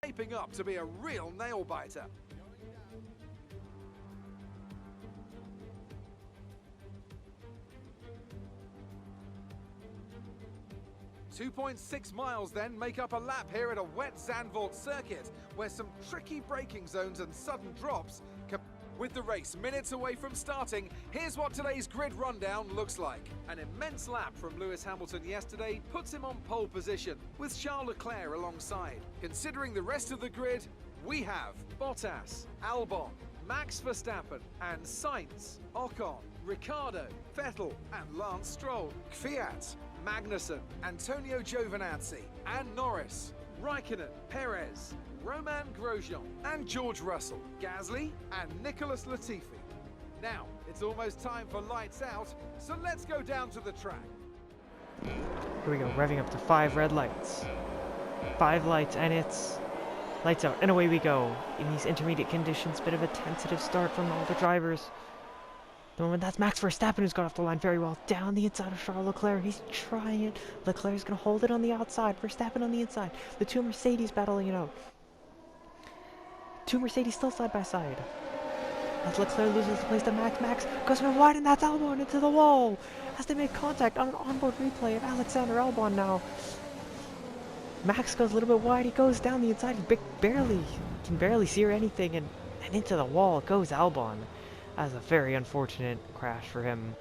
shaping up to be a real nail-biter. .6 miles then make up a lap here at a wet Zandvoort circuit, where some tricky braking zones and sudden drops can... With the race minutes away from starting, here's what today's grid rundown looks like. An immense lap from Lewis Hamilton yesterday puts him on pole position, with Charles Leclerc alongside. Considering the rest of the grid, we have Bottas, Albon, Max Verstappen and Sainz, Ocon, Ricciardo, Vettel and Lance Stroll, Kvyat, Magnussen, Antonio Giovinazzi and Norris, Raikkonen, Perez, Romain Grosjean and George Russell, Gasly and Nicholas Latifi. Now, it's almost time for lights out, so let's go down to the track. Here we go, revving up to 5 red lights. 5 lights and it's lights out, and away we go. In these intermediate conditions, bit of a tentative start from all the drivers. The moment that's Max Verstappen who's got off the line very well. Down the inside of Charles Leclerc, he's trying it. Leclerc's gonna hold it on the outside, Verstappen on the inside. The two Mercedes battling it out. Two Mercedes still side by side. As Leclerc loses the place to Max, Max goes for wide and that's Albon into the wall. As they make contact on an onboard replay of Alexander Albon now. Max goes a little bit wide, he goes down the inside, he can barely see or anything, and into the wall goes Albon. That's a very unfortunate crash for him.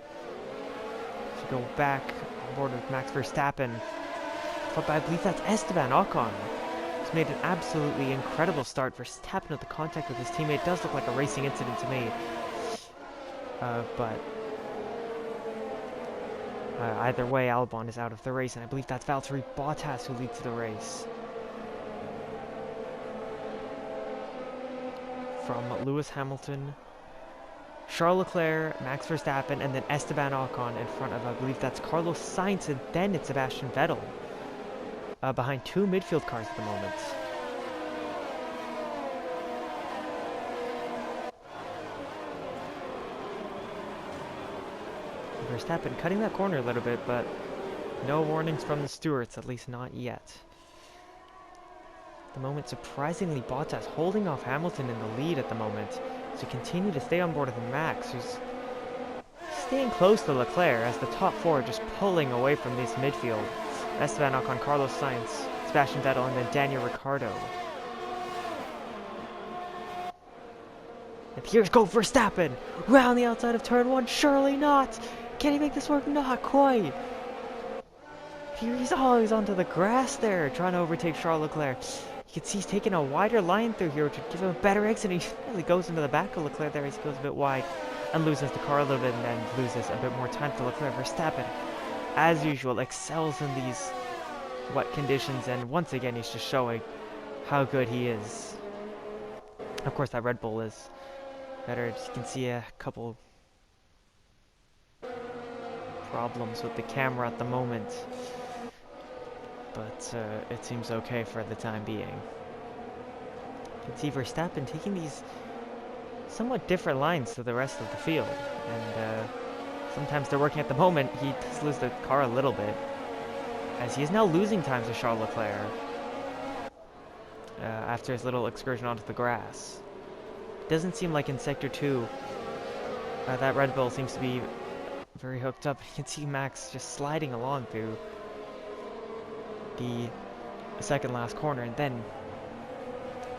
To go back on board with Max Verstappen, followed by, I believe that's Esteban Ocon. He's made an absolutely incredible start. Verstappen at the contact with his teammate. It does look like a racing incident to me. But either way, Albon is out of the race, and I believe that's Valtteri Bottas who leads the race. From Lewis Hamilton, Charles Leclerc, Max Verstappen, and then Esteban Ocon in front of, I believe that's Carlos Sainz, and then it's Sebastian Vettel. Behind 2 midfield cars at the moment. Verstappen cutting that corner a little bit, but no warnings from the stewards, at least not yet. At the moment, surprisingly, Bottas holding off Hamilton in the lead at the moment. To continue to stay on board with Max, who's staying close to Leclerc as the top 4 are just pulling away from this midfield. Esteban Ocon, Carlos Sainz, Sebastian Vettel, and then Daniel Ricciardo. And here's go Verstappen! Round the outside of turn 1, surely not! Can he make this work? Not quite! He's onto the grass there, trying to overtake Charles Leclerc. You can see he's taking a wider line through here, which would give him a better exit. He really goes into the back of Leclerc there as he goes a bit wide and loses the car a little bit, and then loses a bit more time for Leclerc. Verstappen, as usual, excels in these wet conditions, and once again he's just showing how good he is. Of course, that Red Bull is better. You can see a couple problems with the camera at the moment, but it seems okay for the time being. You can see Verstappen taking these somewhat different lines to the rest of the field, and sometimes they're working at the moment. He does lose the car a little bit, as he is now losing time to Charles Leclerc after his little excursion onto the grass. It doesn't seem like in Sector 2 that Red Bull seems to be very hooked up. You can see Max just sliding along through the second last corner, and then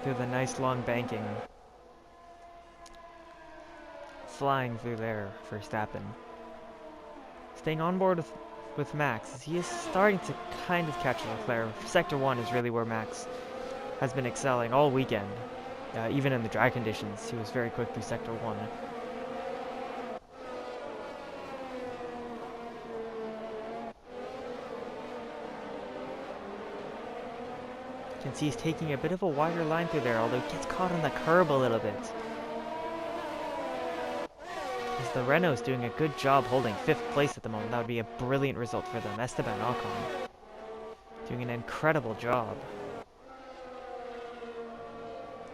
through the nice long banking. Flying through there for Verstappen. Staying on board with Max, as he is starting to kind of catch Leclerc. Sector 1 is really where Max has been excelling all weekend. Even in the dry conditions, he was very quick through Sector 1. You can see he's taking a bit of a wider line through there, although he gets caught on the curb a little bit. As the Renault's doing a good job holding 5th place at the moment. That would be a brilliant result for them. Esteban Ocon doing an incredible job.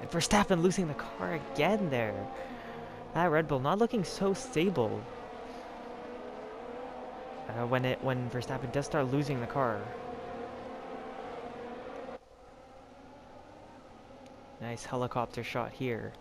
And Verstappen losing the car again there. That Red Bull not looking so stable when Verstappen does start losing the car. Nice helicopter shot here.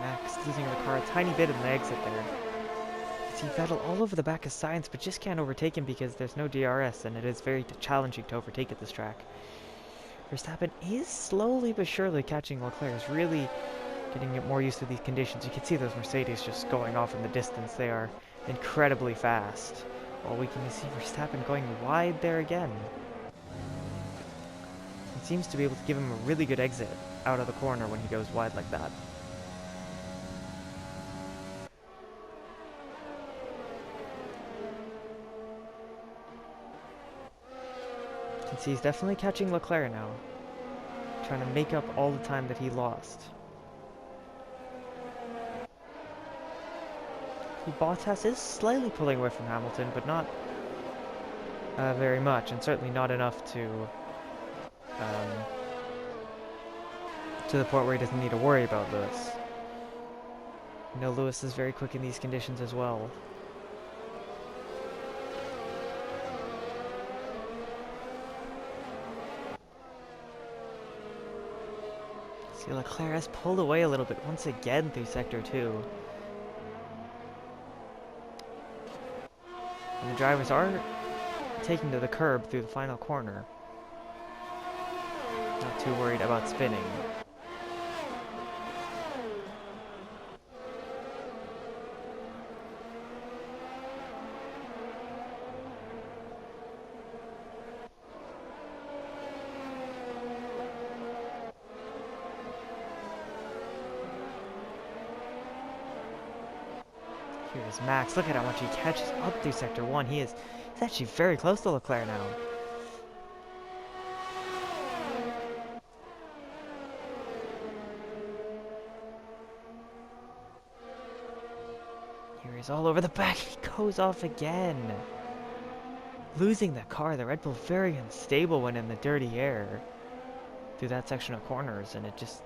Max losing the car a tiny bit in the exit there. See Vettel all over the back of Sainz, but just can't overtake him because there's no DRS, and it is very challenging to overtake at this track. Verstappen is slowly but surely catching Leclerc. Is really getting more used to these conditions. You can see those Mercedes just going off in the distance. They are incredibly fast. While we can see Verstappen going wide there again. It seems to be able to give him a really good exit out of the corner when he goes wide like that. You can see he's definitely catching Leclerc now, trying to make up all the time that he lost. Bottas is slightly pulling away from Hamilton, but not very much, and certainly not enough to the point where he doesn't need to worry about Lewis. You know, Lewis is very quick in these conditions as well. See, Leclerc has pulled away a little bit once again through Sector 2. And the drivers are taking to the curb through the final corner. Not too worried about spinning. Here's Max. Look at how much he catches up through Sector 1. He's actually very close to Leclerc now. Here he's all over the back. He goes off again. Losing the car. The Red Bull very unstable when in the dirty air through that section of corners, and it just...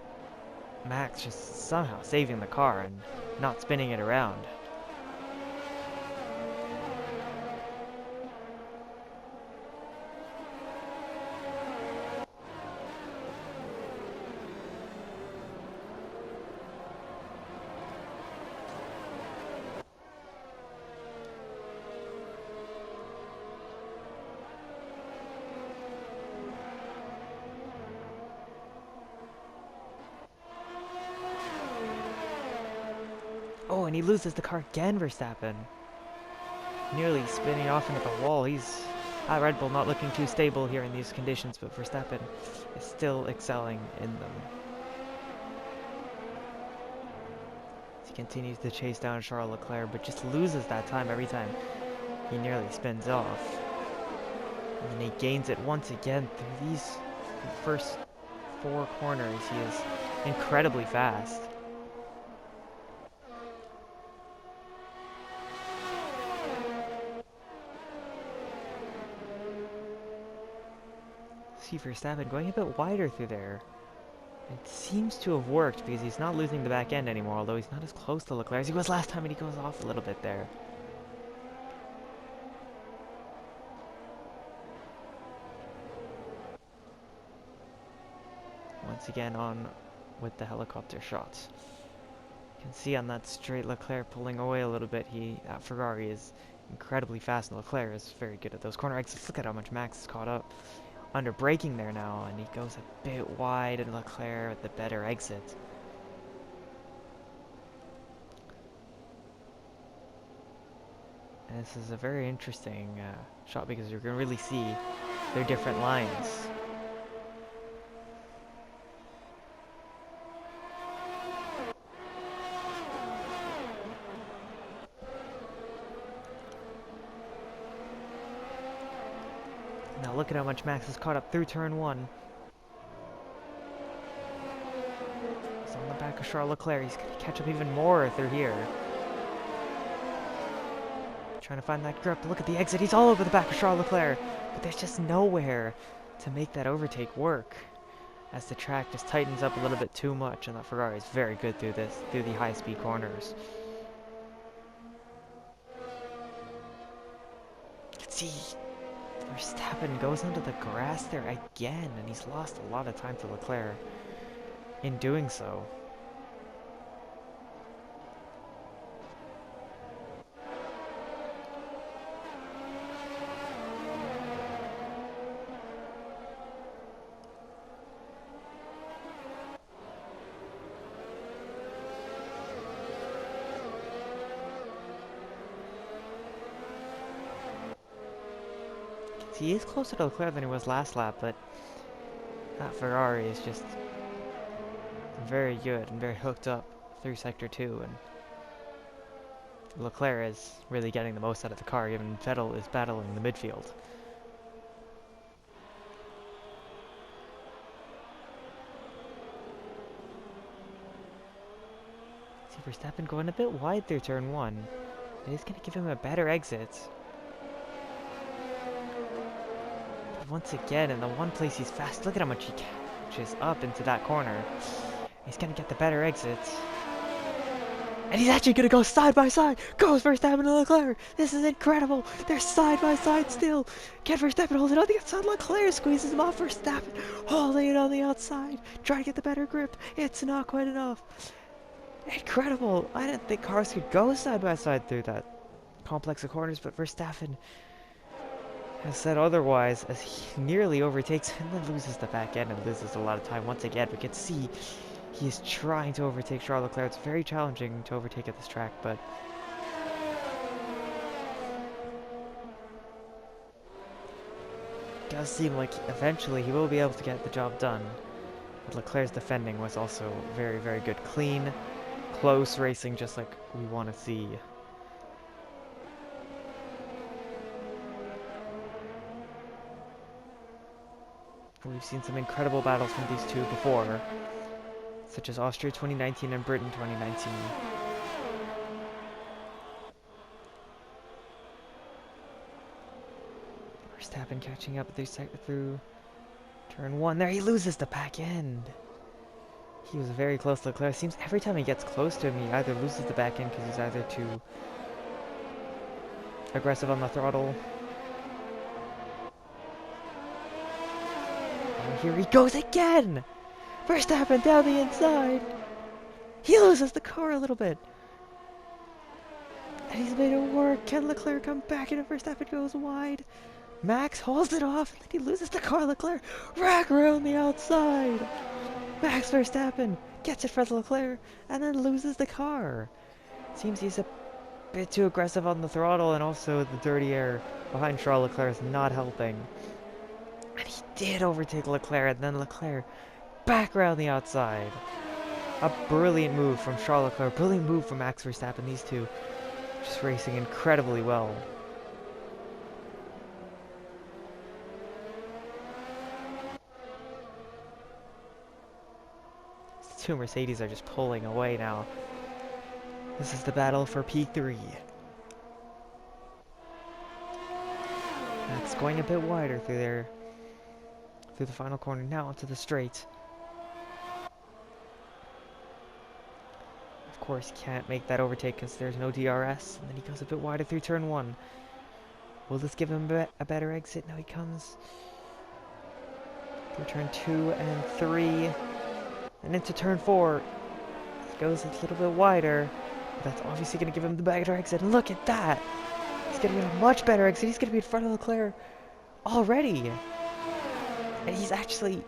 Max just somehow saving the car and not spinning it around. Oh, and he loses the car again, Verstappen. Nearly spinning off into the wall. He's... Red Bull not looking too stable here in these conditions, but Verstappen is still excelling in them. He continues to chase down Charles Leclerc, but just loses that time every time he nearly spins off. And then he gains it once again through these first 4 corners. He is incredibly fast. See Verstappen going a bit wider through there. It seems to have worked because he's not losing the back end anymore, although he's not as close to Leclerc as he was last time, and he goes off a little bit there. Once again on with the helicopter shots. You can see on that straight Leclerc pulling away a little bit. That Ferrari is incredibly fast, and Leclerc is very good at those corner exits. Look at how much Max is caught up under braking there now, and he goes a bit wide, and Leclerc with the better exit. And this is a very interesting shot because you're going to really see their different lines. Now look at how much Max is caught up through turn 1. He's on the back of of Charles Leclerc. He's going to catch up even more through here. Trying to find that grip. Look at the exit. He's all over the back of Charles Leclerc. But there's just nowhere to make that overtake work, as the track just tightens up a little bit too much, and that Ferrari is very good through the high-speed corners. You can see Verstappen goes into the grass there again, and he's lost a lot of time to Leclerc in doing so. He is closer to Leclerc than he was last lap, but that Ferrari is just very good and very hooked up through Sector 2, and Leclerc is really getting the most out of the car, even Vettel is battling the midfield. See Verstappen going a bit wide through turn 1. It is going to give him a better exit. Once again, in the one place he's fast, look at how much he catches up into that corner. He's gonna get the better exits. And he's actually gonna go side by side. Goes Verstappen and Leclerc. This is incredible. They're side by side still. Can Verstappen hold it on the outside? Leclerc squeezes him off. Verstappen holding it on the outside. Trying to get the better grip. It's not quite enough. Incredible. I didn't think cars could go side by side through that complex of corners, but Verstappen has said otherwise, as he nearly overtakes and then loses the back end and loses a lot of time once again. We can see he is trying to overtake Charles Leclerc. It's very challenging to overtake at this track, but it does seem like eventually he will be able to get the job done. But Leclerc's defending was also very, very good. Clean, close racing, just like we want to see. We've seen some incredible battles from these two before, such as Austria 2019 and Britain 2019. Verstappen catching up through turn 1. There, he loses the back end. He was very close to Leclerc. Seems every time he gets close to him, he either loses the back end because he's either too aggressive on the throttle. Here he goes again! Verstappen down the inside! He loses the car a little bit. And he's made it work. Can Leclerc come back and Verstappen goes wide? Max holds it off and then he loses the car. Leclerc rack around the outside. Max Verstappen gets it for Leclerc and then loses the car. Seems he's a bit too aggressive on the throttle, and also the dirty air behind Charles Leclerc is not helping. And he did overtake Leclerc, and then Leclerc back around the outside. A brilliant move from Charles Leclerc, brilliant move from Max Verstappen. These two just racing incredibly well. These two Mercedes are just pulling away now. This is the battle for P3. Max going a bit wider through the final corner, now onto the straight. Of course, can't make that overtake because there's no DRS, and then he goes a bit wider through turn 1. Will this give him a better exit? No, he comes through turn 2 and 3, and into turn 4. He goes a little bit wider. That's obviously going to give him the better exit. And look at that! He's going to get a much better exit. He's going to be in front of Leclerc already. And he's actually...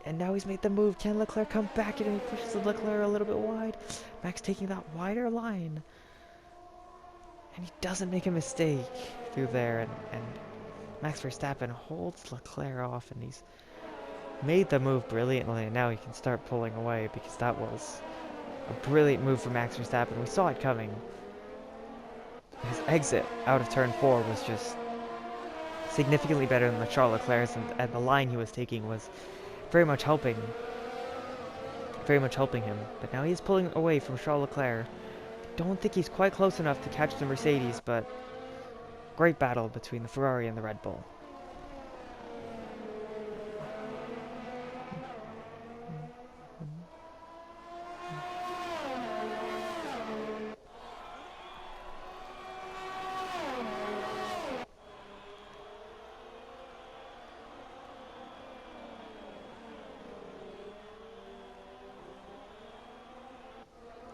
And now he's made the move. Can Leclerc come back? And he pushes Leclerc a little bit wide. Max taking that wider line. And he doesn't make a mistake through there. And Max Verstappen holds Leclerc off. And he's made the move brilliantly. And now he can start pulling away, because that was a brilliant move from Max Verstappen. We saw it coming. His exit out of turn 4 was just significantly better than the Charles Leclerc's, and the line he was taking was very much helping very much helping him. But now he is pulling away from Charles Leclerc. Don't think he's quite close enough to catch the Mercedes, but great battle between the Ferrari and the Red Bull.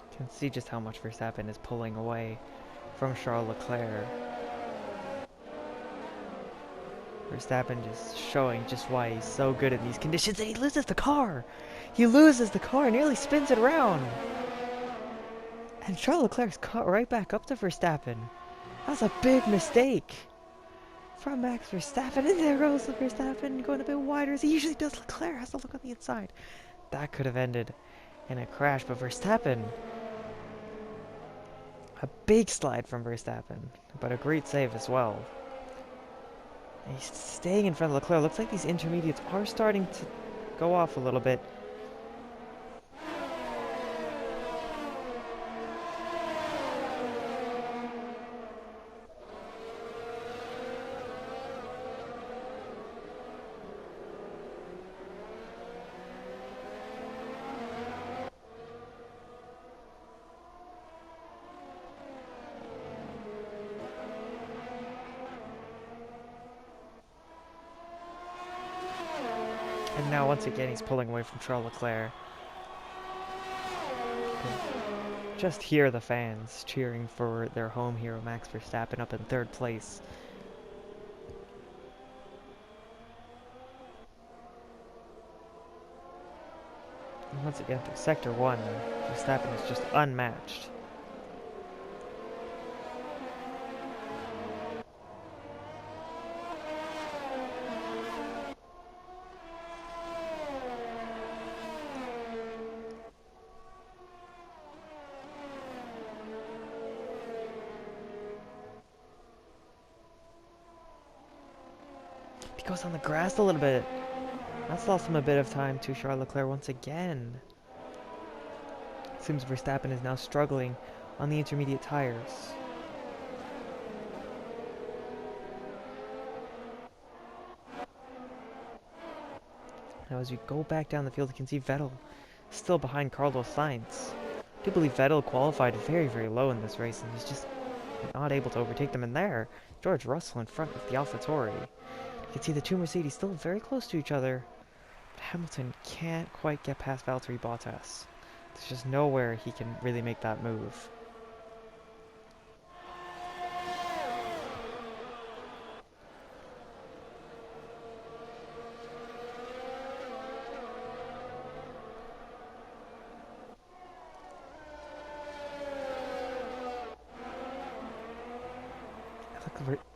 You can see just how much Verstappen is pulling away from Charles Leclerc. Verstappen just showing just why he's so good in these conditions, and he loses the car! He loses the car, nearly spins it around! And Charles Leclerc's caught right back up to Verstappen. That's a big mistake from Max Verstappen, and there goes Verstappen going a bit wider as he usually does. Leclerc has to look on the inside. That could have ended in a crash, but Verstappen, a big slide from Verstappen, but a great save as well. And he's staying in front of Leclerc. Looks like these intermediates are starting to go off a little bit. And now once again he's pulling away from Charles Leclerc. Just hear the fans cheering for their home hero Max Verstappen up in third place. And once again through Sector 1, Verstappen is just unmatched. Goes on the grass a little bit. That's lost him a bit of time to Charles Leclerc once again. Seems Verstappen is now struggling on the intermediate tires. Now as we go back down the field, you can see Vettel still behind Carlos Sainz. I do believe Vettel qualified very, very low in this race, and he's just not able to overtake them. And there, George Russell in front with the AlphaTauri. You can see the two Mercedes still very close to each other. But Hamilton can't quite get past Valtteri Bottas. There's just nowhere he can really make that move.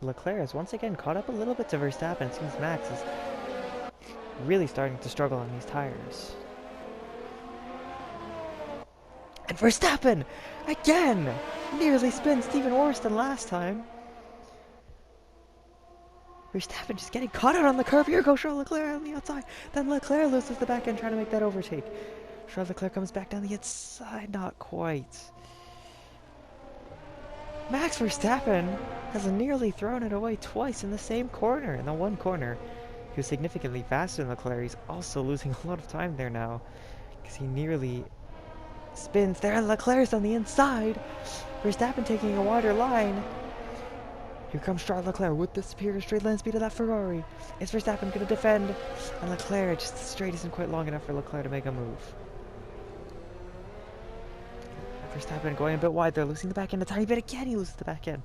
Leclerc has once again caught up a little bit to Verstappen. It seems Max is really starting to struggle on these tires. And Verstappen, again, nearly spins even worse than last time. Verstappen just getting caught out on the curb. Here goes Charles Leclerc on the outside. Then Leclerc loses the back end trying to make that overtake. Charles Leclerc comes back down the inside. Not quite. Max Verstappen has nearly thrown it away twice in the same corner. In the one corner, he was significantly faster than Leclerc. He's also losing a lot of time there now, because he nearly spins there, and Leclerc's on the inside. Verstappen taking a wider line. Here comes Charles Leclerc with the superior straight line speed of that Ferrari. Is Verstappen going to defend? And Leclerc, just the straight isn't quite long enough for Leclerc to make a move. Verstappen going a bit wide there, losing the back end a tiny bit. Again, he loses the back end.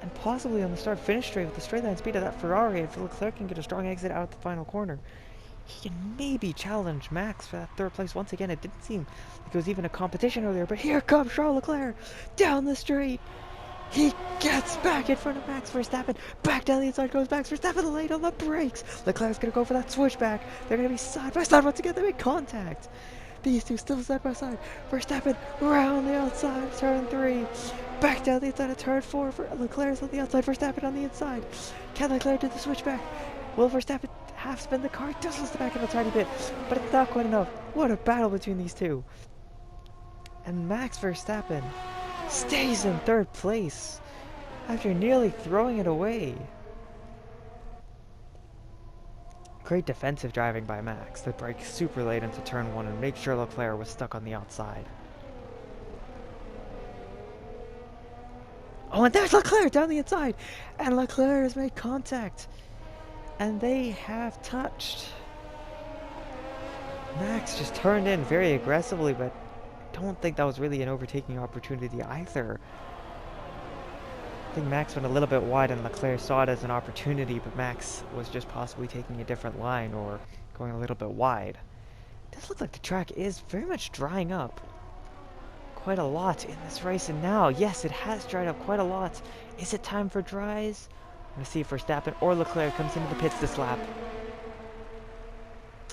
And possibly on the start-finish straight with the straight line speed of that Ferrari, if Leclerc can get a strong exit out at the final corner, he can maybe challenge Max for that third place once again. It didn't seem like it was even a competition earlier, but here comes Charles Leclerc down the straight. He gets back in front of Max Verstappen. Back down the inside goes Max Verstappen, late on the brakes. Leclerc's going to go for that switchback. They're going to be side by side once again. They make contact. These two still side by side. Verstappen around the outside, turn 3. Back down the inside of turn 4. Leclerc's on the outside, Verstappen on the inside. Can Leclerc do the switchback? Will Verstappen half spin. The car does lose the back end a tiny bit, but it's not quite enough. What a battle between these two. And Max Verstappen stays in third place after nearly throwing it away. Great defensive driving by Max. They brake super late into turn 1 and made sure Leclerc was stuck on the outside. Oh, and there's Leclerc down the inside! And Leclerc has made contact. And they have touched. Max just turned in very aggressively, but I don't think that was really an overtaking opportunity either. I think Max went a little bit wide and Leclerc saw it as an opportunity, but Max was just possibly taking a different line or going a little bit wide. It does look like the track is very much drying up quite a lot in this race, and now, yes, it has dried up quite a lot. Is it time for dries? I'm going to see if Verstappen or Leclerc comes into the pits this lap.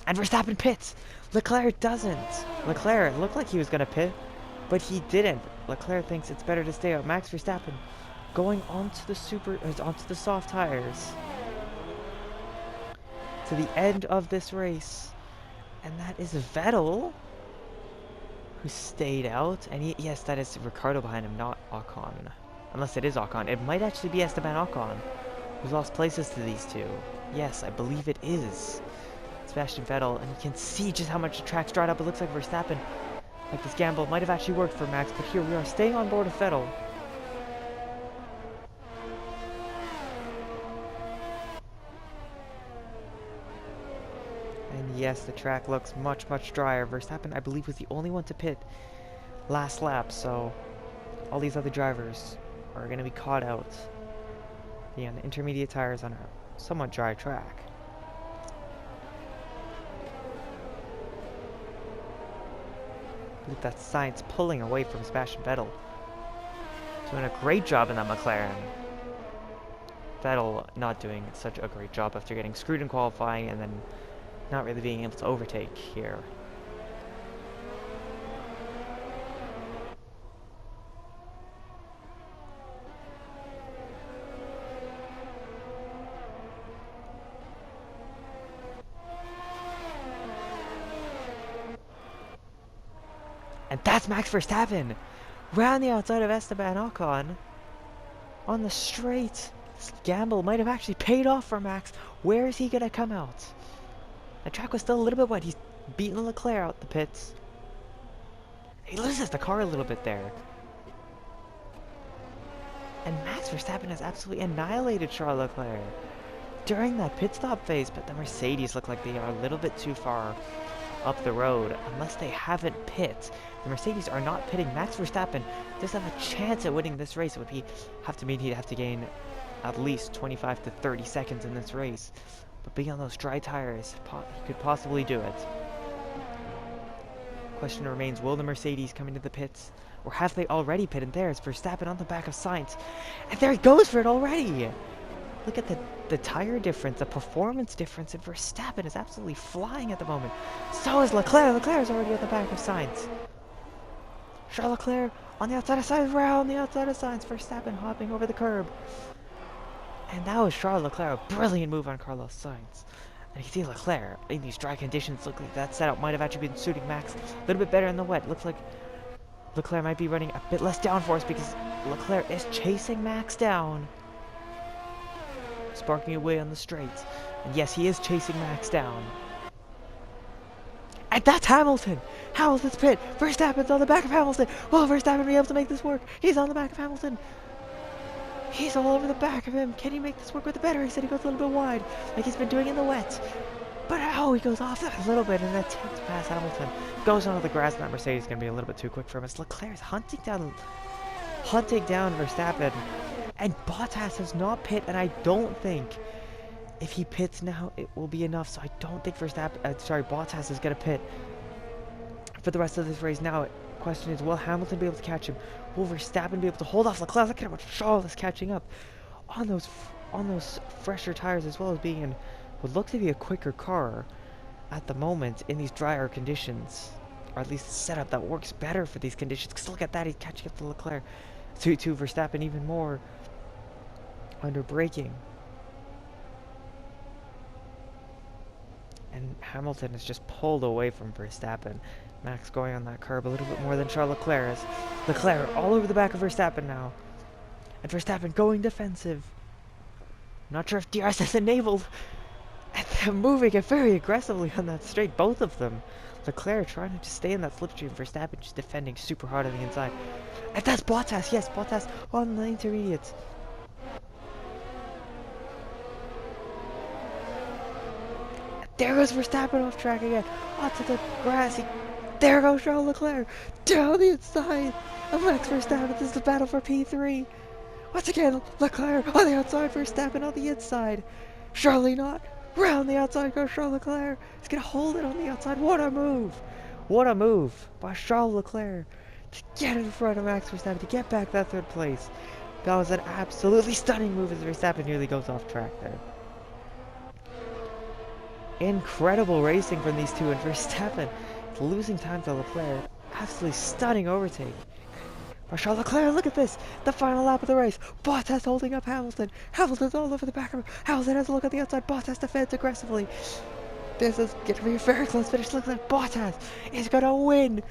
And Verstappen pits! Leclerc doesn't. Leclerc looked like he was going to pit, but he didn't. Leclerc thinks it's better to stay out. Max Verstappen going onto the soft tires to the end of this race, and that is Vettel who stayed out. And yes, that is Ricciardo behind him, not Ocon. Unless it is Ocon, it might actually be Esteban Ocon who's lost places to these two. Yes, I believe it is Sebastian Vettel, and you can see just how much the track's dried up. It looks like Verstappen, like this gamble might have actually worked for Max, but here we are staying on board with Vettel. And yes, the track looks much, much drier. Verstappen, I believe, was the only one to pit last lap, so all these other drivers are going to be caught out on the intermediate tires on a somewhat dry track. I believe that's Sainz pulling away from Sebastian Vettel. Doing a great job in that McLaren. Vettel not doing such a great job after getting screwed in qualifying and then not really being able to overtake here. And that's Max Verstappen! Round the outside of Esteban Ocon on the straight. This gamble might have actually paid off for Max. Where is he going to come out? The track was still a little bit wet. He's beating Leclerc out the pits. He loses the car a little bit there. And Max Verstappen has absolutely annihilated Charles Leclerc during that pit stop phase, but the Mercedes look like they are a little bit too far up the road. Unless they haven't pit, the Mercedes are not pitting. Max Verstappen does have a chance at winning this race. It would mean he'd have to gain at least 25 to 30 seconds in this race. But being on those dry tires, he could possibly do it. Question remains, will the Mercedes come into the pits? Or have they already pitted? There's Verstappen on the back of Sainz. And there he goes for it already! Look at the tire difference, the performance difference, and Verstappen is absolutely flying at the moment. So is Leclerc. Leclerc is already at the back of Sainz. Charles Leclerc on the outside of Sainz, round the outside of Sainz. Verstappen hopping over the curb. And that was Charles Leclerc, a brilliant move on Carlos Sainz. And you can see Leclerc in these dry conditions. Look like that setup might have actually been suiting Max a little bit better in the wet. Looks like Leclerc might be running a bit less downforce because Leclerc is chasing Max down, sparking away on the straights. And yes, he is chasing Max down. And that's Hamilton! Hamilton's pit! Verstappen's on the back of Hamilton! Will Verstappen be able to make this work? He's on the back of Hamilton! He's all over the back of him. Can he make this work with the better? He said he goes a little bit wide, like he's been doing in the wet. But oh, he goes off that a little bit and attempts past Hamilton. Goes onto the grass, and that Mercedes is going to be a little bit too quick for him. As Leclerc is hunting down Verstappen. And Bottas has not pit, and I don't think if he pits now, it will be enough. So I don't think Bottas is going to pit for the rest of this race. Now, question is, will Hamilton be able to catch him? Will Verstappen be able to hold off Leclerc? Look at how much Charles is catching up on those fresher tires, as well as being in what looks to be a quicker car at the moment in these drier conditions, or at least a setup that works better for these conditions. Because look at that, he's catching up to Leclerc, to Verstappen even more under braking. And Hamilton is just pulled away from Verstappen. Max going on that curb a little bit more than Charles Leclerc is. Leclerc all over the back of Verstappen now. And Verstappen going defensive. Not sure if DRS is enabled. And they're moving it very aggressively on that straight, both of them. Leclerc trying to just stay in that slipstream. Verstappen just defending super hard on the inside. And that's Bottas, yes, Bottas on the intermediates. There goes Verstappen off track again. Onto the grassy. There goes Charles Leclerc. Down the inside of Max Verstappen. This is the battle for P3. Once again, Leclerc on the outside, Verstappen on the inside. Surely not. Round the outside goes Charles Leclerc. He's going to hold it on the outside. What a move. What a move by Charles Leclerc to get in front of Max Verstappen, to get back that third place. That was an absolutely stunning move as Verstappen nearly goes off track there. Incredible racing from these two, and Verstappen losing time to Leclerc. Absolutely stunning overtake by Charles Leclerc. Look at this, the final lap of the race. Bottas holding up Hamilton. Hamilton's all over the back of him. Hamilton has a look at the outside. Bottas defends aggressively. This is going to be a very close finish. Looks like Bottas is going to win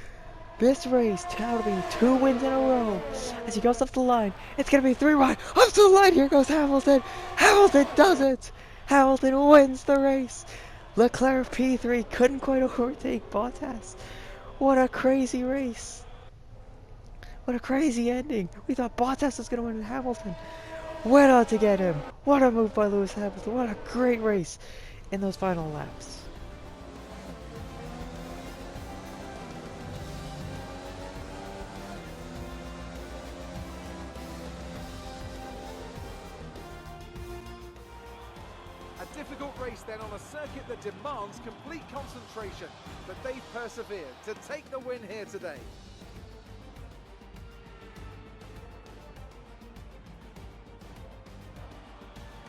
this race. That'll be 2 wins in a row as he goes up the line. It's going to be 3 wide. Up to the line. Here goes Hamilton. Hamilton does it. Hamilton wins the race. Leclerc P3 couldn't quite overtake Bottas. What a crazy race. What a crazy ending. We thought Bottas was going to win, and Hamilton went on to get him. What a move by Lewis Hamilton. What a great race in those final laps. A difficult race then on a circuit that demands complete concentration, but they've persevered to take the win here today.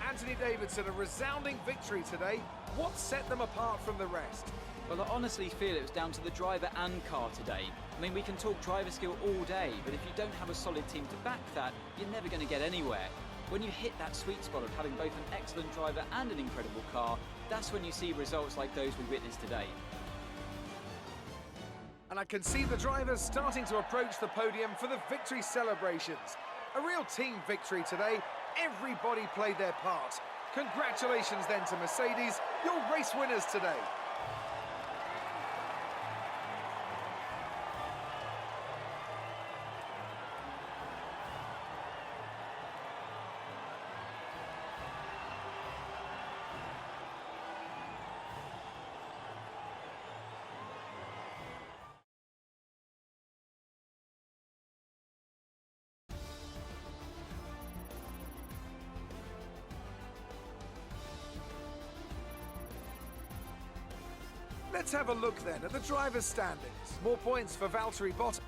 Anthony Davidson, a resounding victory today. What set them apart from the rest? Well, I honestly feel it was down to the driver and car today. I mean, we can talk driver skill all day, but if you don't have a solid team to back that, you're never going to get anywhere. When you hit that sweet spot of having both an excellent driver and an incredible car, that's when you see results like those we witnessed today. And I can see the drivers starting to approach the podium for the victory celebrations. A real team victory today. Everybody played their part. Congratulations then to Mercedes, your race winners today. Let's have a look then at the drivers' standings. More points for Valtteri Bottas.